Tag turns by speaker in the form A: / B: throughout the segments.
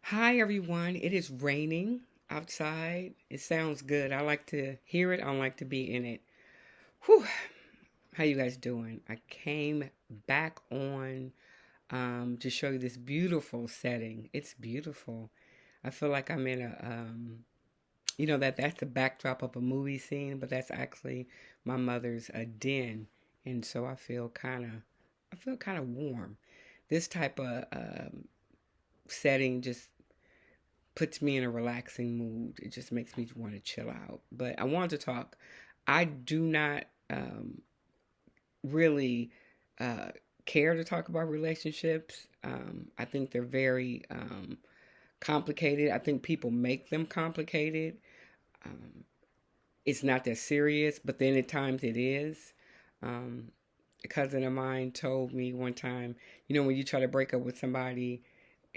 A: Hi everyone. It is raining outside. It sounds good. I like to hear it. I don't like to be in it. Whew. How you guys doing? I came back on to show you this beautiful setting. It's beautiful. I feel like I'm in a that's the backdrop of a movie scene, but that's actually my mother's den, and so I feel kind of warm. This type of setting just puts me in a relaxing mood. It just makes me want to chill out. But I wanted to talk. I do not really uh, care to talk about relationships. I think they're very complicated. I think people make them complicated. Um, it's not that serious, but then at times it is. Um, a cousin of mine told me one time, when you try to break up with somebody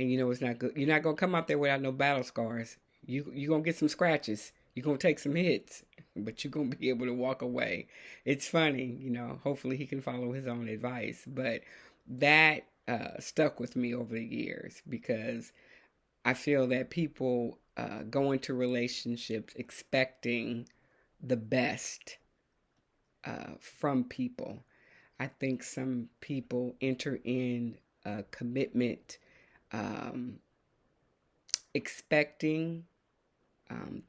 A: and it's not good, you're not gonna come out there without no battle scars. You gonna get some scratches. You're gonna take some hits, but you're gonna be able to walk away. It's funny, Hopefully he can follow his own advice, but that stuck with me over the years because I feel that people go into relationships expecting the best from people. I think some people enter in a commitment um, expecting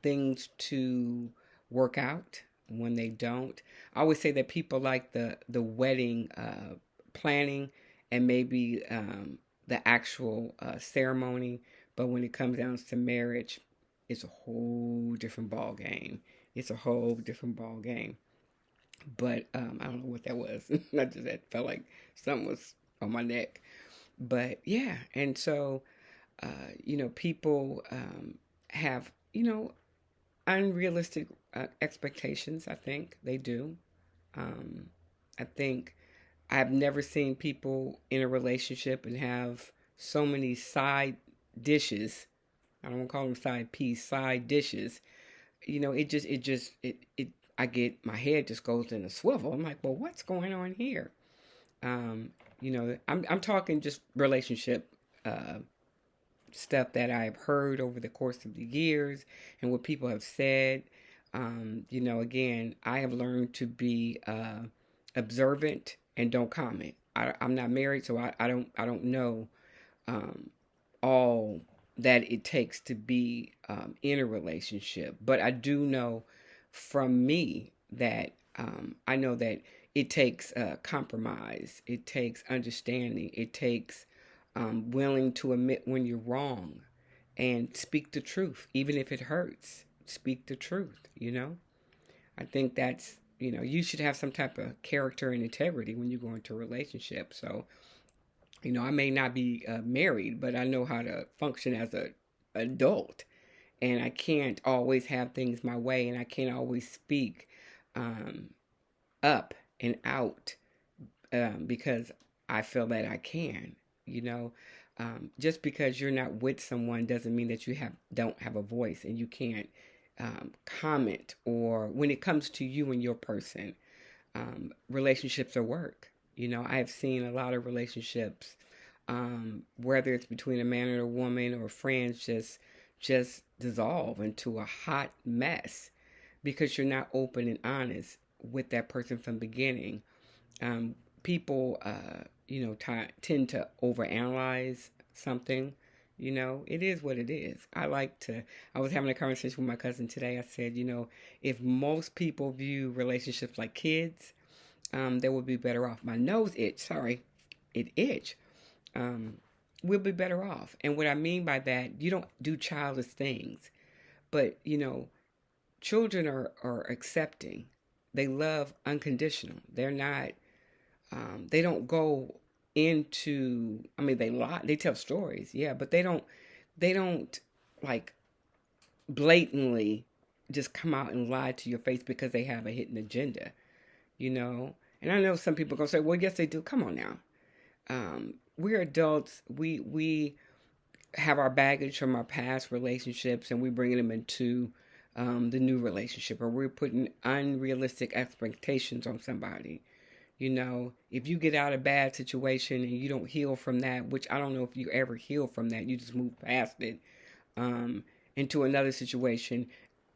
A: things to work out when they don't. I always say that people like the wedding planning and maybe the actual ceremony, but when it comes down to marriage, it's a whole different ball game. It's a whole different ball game. But I don't know what that was. I just felt like something was on my neck. But yeah, and so people have unrealistic expectations. I think they do. Um, I think I've never seen people in a relationship and have so many side dishes. I don't want to call them side piece, side dishes. It I get my head just goes in a swivel. I'm like, well, what's going on here? I'm talking just relationship uh, stuff that I've heard over the course of the years and what people have said. Again, I have learned to be observant and don't comment. I'm not married, so I don't know um, all that it takes to be in a relationship. But I do know from me that I know that it takes compromise, it takes understanding, it takes willing to admit when you're wrong and speak the truth, even if it hurts. Speak the truth. I think you should have some type of character and integrity when you go into a relationship. So, I may not be married, but I know how to function as a adult, and I can't always have things my way, and I can't always speak um, up and out because I feel that I can. You know, just because you're not with someone doesn't mean that you don't have a voice and you can't comment or when it comes to you and your person. Relationships are work. I have seen a lot of relationships, whether it's between a man and a woman or friends, just dissolve into a hot mess because you're not open and honest with that person from the beginning. People, tend to overanalyze something. It is what it is. I was having a conversation with my cousin today. I said, if most people view relationships like kids, they would be better off. My nose itch, sorry, it itch. Um, we'll be better off. And what I mean by that, you don't do childish things, but children are accepting. They love unconditional. They're not. They don't go into. I mean, they lie. They tell stories, yeah, but they don't. They don't like blatantly just come out and lie to your face because they have a hidden agenda. You know. And I know some people are gonna say, "Well, yes, they do." Come on now. We're adults. We have our baggage from our past relationships, and we bring them into the new relationship, or we're putting unrealistic expectations on somebody. If you get out of a bad situation and you don't heal from that, which I don't know if you ever heal from that, you just move past it, um, into another situation,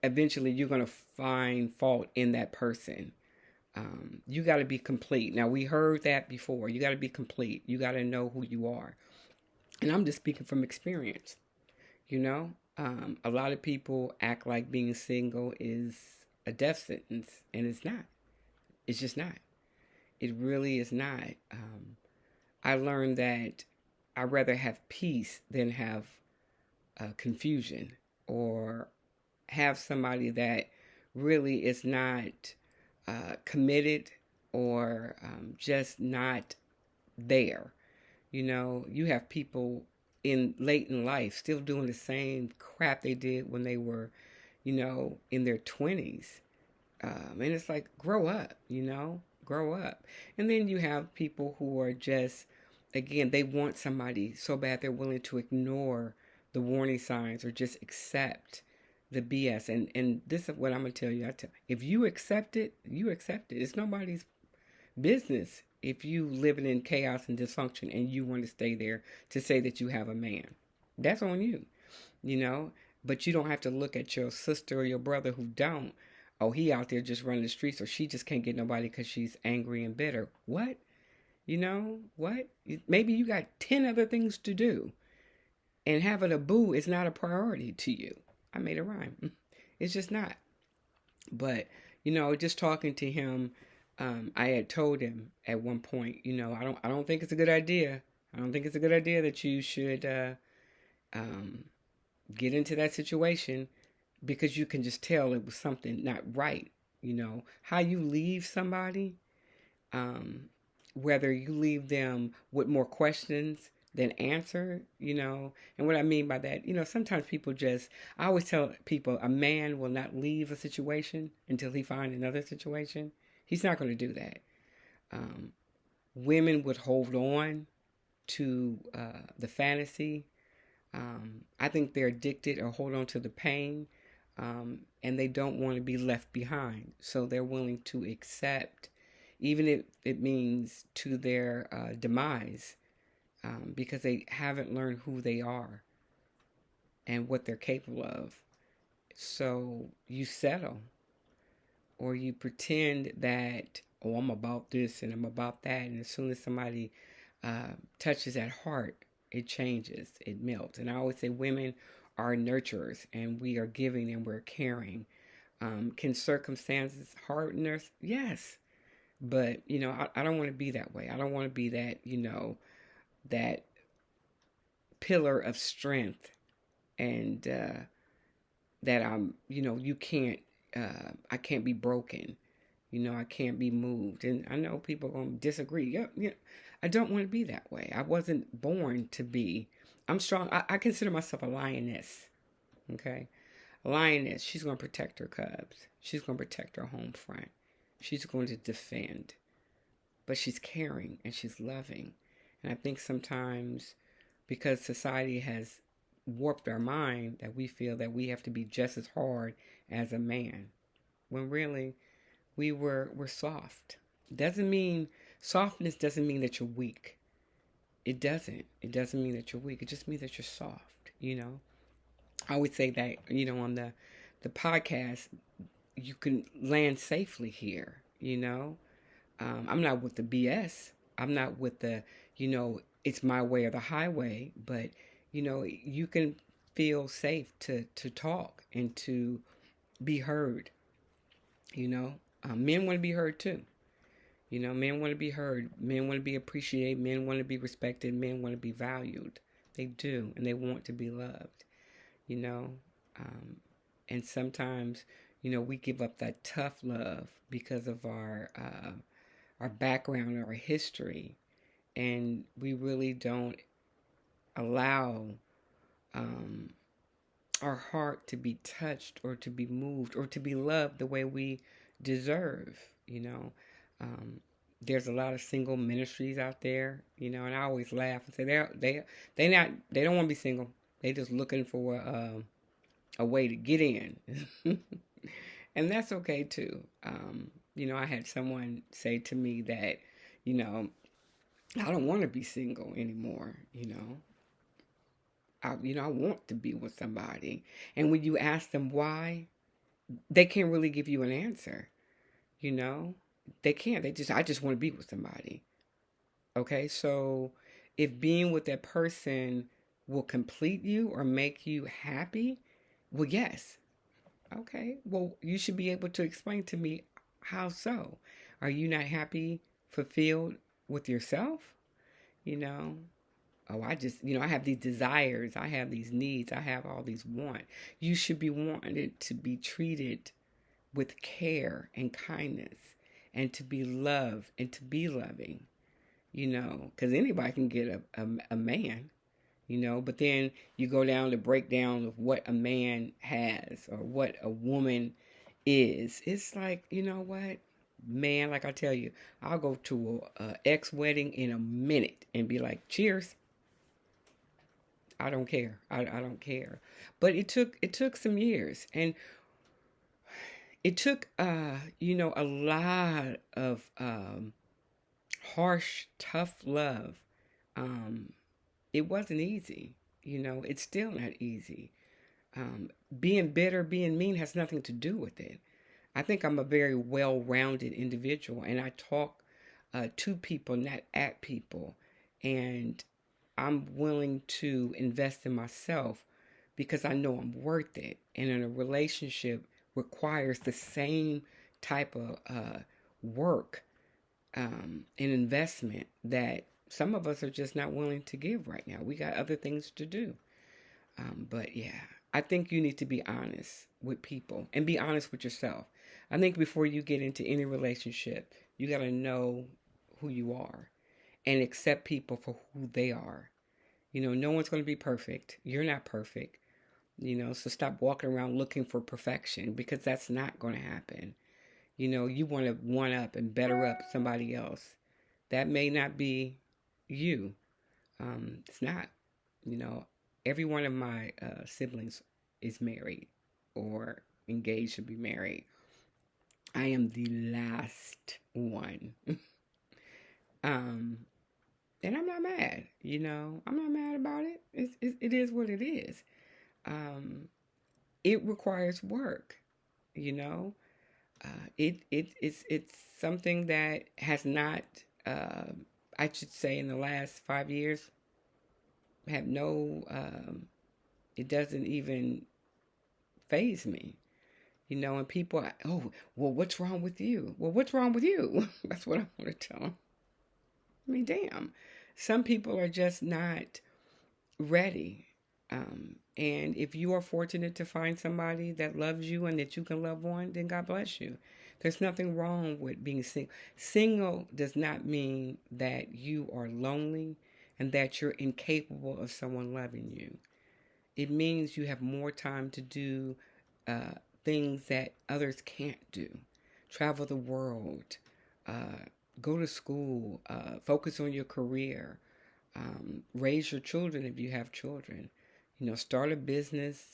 A: eventually you're going to find fault in that person. You got to be complete. Now, we heard that before. You got to be complete. You got to know who you are. And I'm just speaking from experience. A lot of people act like being single is a death sentence, and it's not. It's just not. It really is not. I learned that I'd rather have peace than have confusion, or have somebody that really is not committed, or just not there. You have people in late in life still doing the same crap they did when they were, in their 20s. And it's like, grow up, grow up. And then you have people who are just, again, they want somebody so bad they're willing to ignore the warning signs or just accept the BS. And this is what I'm going to tell you. If you accept it, you accept it. It's nobody's business if you living in chaos and dysfunction and you want to stay there to say that you have a man. That's on you, but you don't have to look at your sister or your brother who don't. Oh, he out there just running the streets, or she just can't get nobody because she's angry and bitter. What? What? Maybe you got 10 other things to do, and having a boo is not a priority to you. I made a rhyme. It's just not. But, just talking to him, I had told him at one point, I don't think it's a good idea. I don't think it's a good idea that you should get into that situation, because you can just tell it was something not right. How you leave somebody, whether you leave them with more questions than answer, and what I mean by that, sometimes people I always tell people, a man will not leave a situation until he finds another situation. He's not going to do that. Women would hold on to the fantasy. I think they're addicted or hold on to the pain, and they don't want to be left behind. So they're willing to accept, even if it means to their demise, because they haven't learned who they are and what they're capable of. So you settle, or you pretend that, oh, I'm about this and I'm about that. And as soon as somebody touches that heart, it changes, it melts. And I always say women are nurturers, and we are giving and we're caring. Can circumstances harden us? Yes. But, I don't want to be that way. I don't want to be that, that pillar of strength, and that I'm, you can't, I can't be broken. I can't be moved. And I know people are going to disagree. Yeah, I don't want to be that way. I wasn't born to be. I'm strong. I consider myself a lioness. Okay? A lioness. She's going to protect her cubs. She's going to protect her home front. She's going to defend. But she's caring and she's loving. And I think sometimes, because society has warped our mind, that we feel that we have to be just as hard as a man, when really we're soft. Softness doesn't mean that you're weak. It doesn't mean that you're weak. It just means that you're soft. I would say that, on the podcast, you can land safely here. I'm not with the BS. I'm not with the, it's my way or the highway. But, you can feel safe to talk and to be heard. Men want to be heard too. Men want to be heard. Men want to be appreciated. Men want to be respected. Men want to be valued. They do, and they want to be loved. And sometimes, we give up that tough love because of our background or our history, and we really don't allow our heart to be touched or to be moved or to be loved the way we deserve. There's a lot of single ministries out there, and I always laugh and say they don't want to be single. They just looking for a way to get in, and that's okay too. I had someone say to me that You know, I don't want to be single anymore. I want to be with somebody. And when you ask them why, they can't really give you an answer. You know, they can't. I just want to be with somebody. Okay, so if being with that person will complete you or make you happy, well, yes. Okay, well, you should be able to explain to me how so. Are you not happy, fulfilled with yourself? You know, oh, I have these desires, I have these needs, I have all these wants. You should be wanted to be treated with care and kindness and to be loved and to be loving, because anybody can get a man, but then you go down the breakdown of what a man has or what a woman is. It's like, you know what? Man, like I tell you, I'll go to a ex wedding in a minute and be like, cheers. I don't care. I don't care. But it took some years, and it took a lot of harsh, tough love. Um, it wasn't easy. It's still not easy. Being bitter, being mean has nothing to do with it. I think I'm a very well rounded individual, and I talk to people, not at people. And I'm willing to invest in myself because I know I'm worth it. And in a relationship requires the same type of work and investment that some of us are just not willing to give right now. We got other things to do. But yeah, I think you need to be honest with people and be honest with yourself. I think before you get into any relationship, you got to know who you are and accept people for who they are. No one's going to be perfect. You're not perfect. So stop walking around looking for perfection because that's not going to happen. You want to one up and better up somebody else. That may not be you. It's not. You know, every one of my siblings is married or engaged to be married. I am the last one. um, and I'm not mad. I'm not mad about it. It is what it is. Um, it requires work. You know, it's something that has not. I should say in the last 5 years have no. It doesn't even phase me. And people, oh, well, what's wrong with you? Well, what's wrong with you? That's what I want to tell them. I mean, damn. Some people are just not ready. And if you are fortunate to find somebody that loves you and that you can love on, then God bless you. There's nothing wrong with being single. Single does not mean that you are lonely and that you're incapable of someone loving you. It means you have more time to do uh, things that others can't do. Travel the world, uh, go to school, focus on your career, raise your children if you have children. Start a business,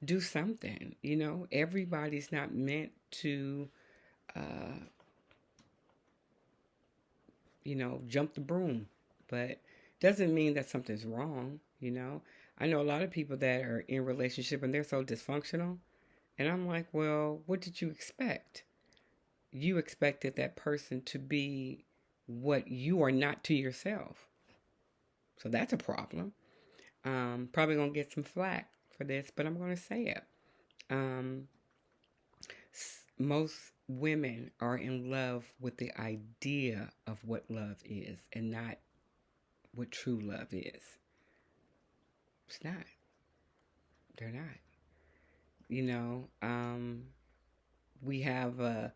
A: do something. Everybody's not meant to, uh, jump the broom, but doesn't mean that something's wrong. I know a lot of people that are in relationship and they're so dysfunctional. And I'm like, well, what did you expect? You expected that person to be what you are not to yourself. So that's a problem. Probably going to get some flack for this, but I'm going to say it. Um, Most women are in love with the idea of what love is and not what true love is. It's not. They're not. You know, um, we have a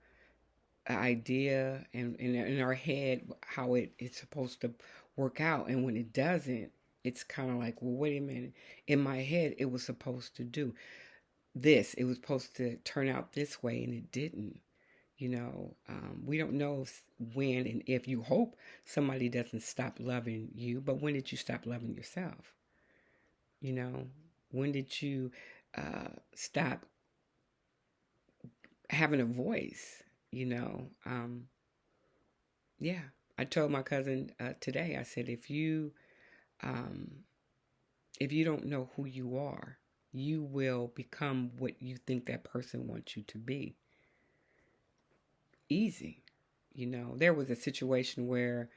A: idea in our head how it's supposed to work out, and when it doesn't, it's kind of like, well, wait a minute. In my head, it was supposed to do this. It was supposed to turn out this way, and it didn't. We don't know when and if. You hope somebody doesn't stop loving you, but when did you stop loving yourself? You know, when did you stop having a voice? You know, um, Yeah. I told my cousin today, I said, um, if you don't know who you are, you will become what you think that person wants you to be. Easy. There was a situation where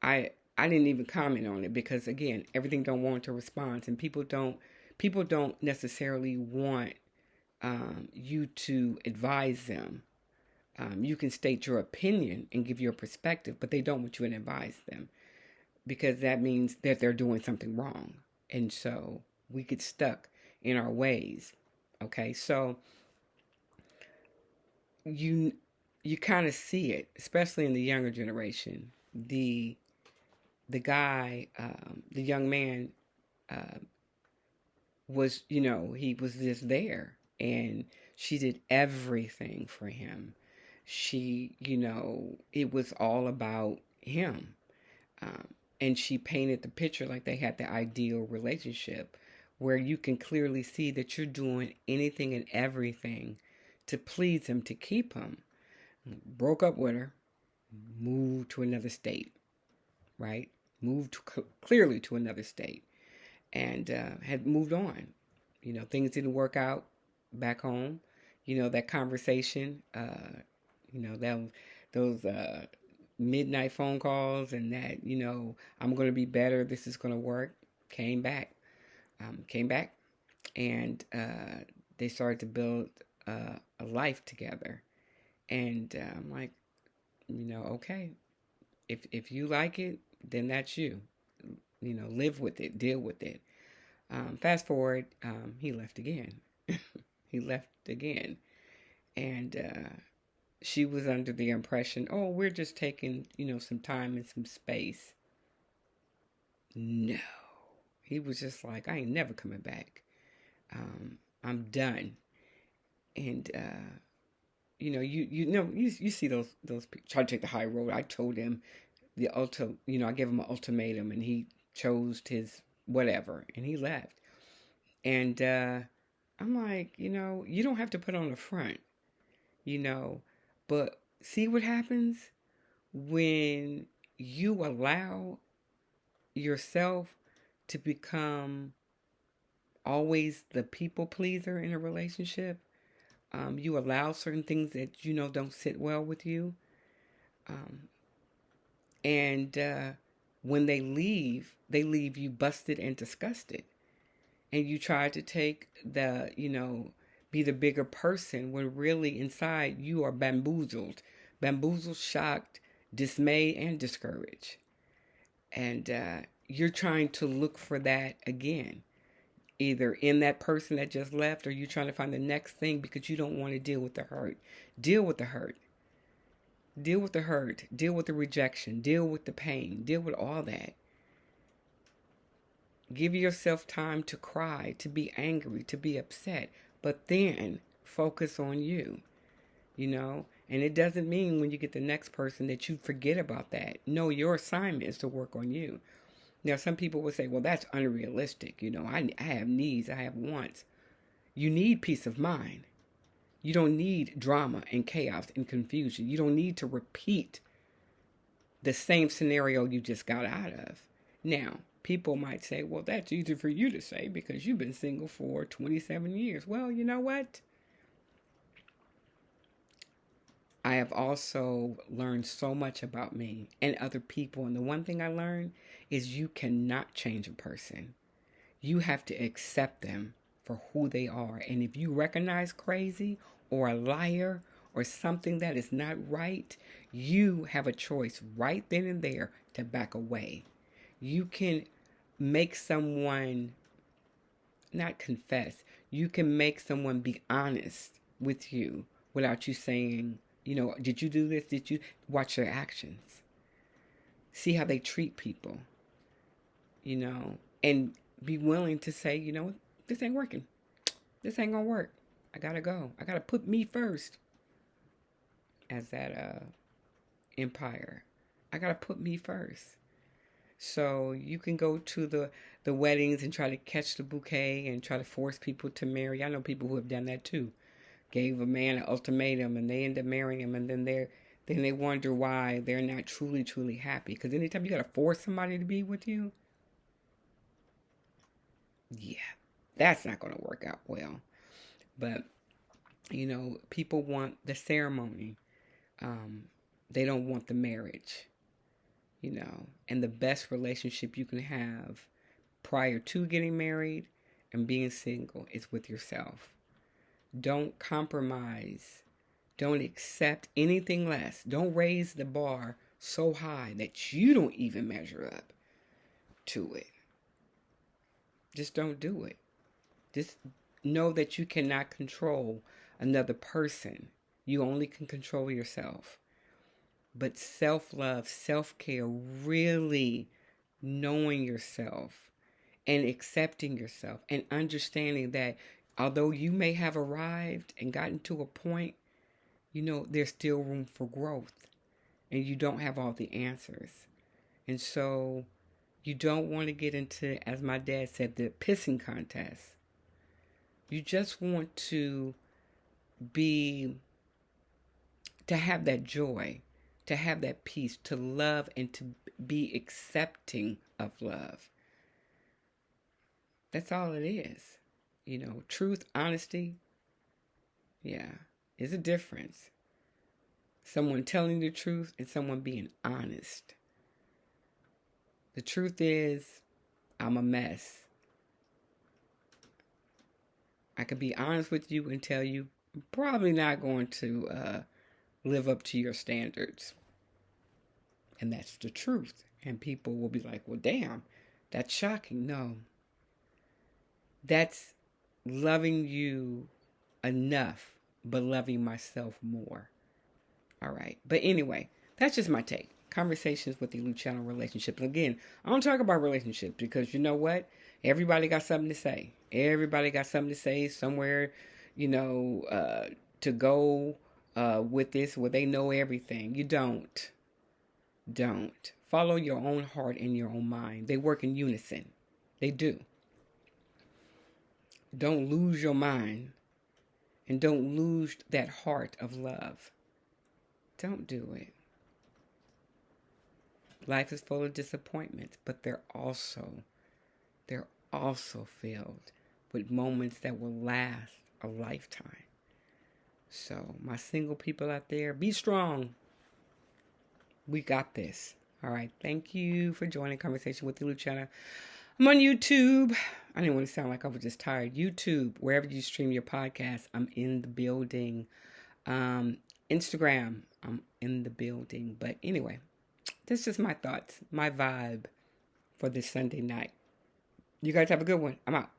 A: I didn't even comment on it because again, everything don't want a response, and people don't necessarily want you to advise them. You can state your opinion and give your perspective, but they don't want you to advise them because that means that they're doing something wrong, and so we get stuck in our ways. Okay, so you you kind of see it, especially in the younger generation. The guy, the young man, uh, he was just there, and she did everything for him. It was all about him, um, and she painted the picture like they had the ideal relationship, where you can clearly see that you're doing anything and everything to please him, to keep him. Broke up with her, moved to another state, right? Clearly to another state, and had moved on. Things didn't work out back home. That conversation, those midnight phone calls, and that, I'm going to be better. This is going to work. Came back, and they started to build a life together. And I'm like, okay, if you like it, then that's you. Live with it, deal with it. Fast forward, he left again. He left again. And she was under the impression, oh, we're just taking, some time and some space. No. He was just like, I ain't never coming back. I'm done. And, you see those people try to take the high road. I told him I gave him an ultimatum, and he chose his whatever, and he left. And I'm like, you don't have to put on the front, but see what happens when you allow yourself to become always the people pleaser in a relationship. You allow certain things that don't sit well with you. Um, and when they leave you busted and disgusted. And you try to take be the bigger person when really inside you are bamboozled, shocked, dismayed, and discouraged. And you're trying to look for that again, either in that person that just left, or you're trying to find the next thing because you don't want to deal with the hurt. Deal with the hurt. Deal with the hurt. Deal with the rejection. Deal with the pain. Deal with all that. Give yourself time to cry, to be angry, to be upset, but then focus on you, And it doesn't mean when you get the next person that you forget about that. No, your assignment is to work on you. Now, some people will say, well, that's unrealistic. I have needs, I have wants. You need peace of mind. You don't need drama and chaos and confusion. You don't need to repeat the same scenario you just got out of. Now, people might say, well, that's easy for you to say because you've been single for 27 years. Well, you know what? I have also learned so much about me and other people. And the one thing I learned is you cannot change a person. You have to accept them for who they are. And if you recognize crazy or a liar or something that is not right, you have a choice right then and there to back away. You can make someone not confess. You can make someone be honest with you without you saying, did you do this? Did you watch their actions? See how they treat people, and be willing to say, this ain't working. This ain't gonna work. I gotta go. I gotta put me first as that empire. I gotta put me first. So you can go to the weddings and try to catch the bouquet and try to force people to marry. I know people who have done that too. Gave a man an ultimatum and they end up marrying him, and then then they wonder why they're not truly, truly happy. Because anytime you got to force somebody to be with you, yeah, that's not going to work out well. But, people want the ceremony. They don't want the marriage, And the best relationship you can have prior to getting married and being single is with yourself. Don't compromise. Don't accept anything less. Don't raise the bar so high that you don't even measure up to it. Just don't do it. Just know that you cannot control another person. You only can control yourself. But self-love, self-care, really knowing yourself and accepting yourself and understanding that although you may have arrived and gotten to a point, there's still room for growth and you don't have all the answers. And so you don't want to get into, as my dad said, the pissing contest. You just want to have that joy, to have that peace, to love and to be accepting of love. That's all it is. Truth, honesty, yeah, is a difference. Someone telling the truth and someone being honest. The truth is, I'm a mess. I could be honest with you and tell you I'm probably not going to live up to your standards. And that's the truth. And people will be like, well, damn, that's shocking. No. That's loving you enough, but loving myself more. All right. But anyway, that's just my take. Conversations with the Luciano relationships. Again, I don't talk about relationships because you know what? Everybody got something to say. Everybody got something to say somewhere, to go with this where they know everything. You don't. Don't. Follow your own heart and your own mind. They work in unison. They do. Don't lose your mind and don't lose that heart of love. Don't do it. Life is full of disappointments, but they're also filled with moments that will last a lifetime. So, my single people out there, be strong. We got this. All right. Thank you for joining Conversation with the Luciana. I'm on YouTube. I didn't want to sound like I was just tired. YouTube, wherever you stream your podcast, I'm in the building. Instagram, I'm in the building. But anyway, that's just my thoughts, my vibe for this Sunday night. You guys have a good one. I'm out.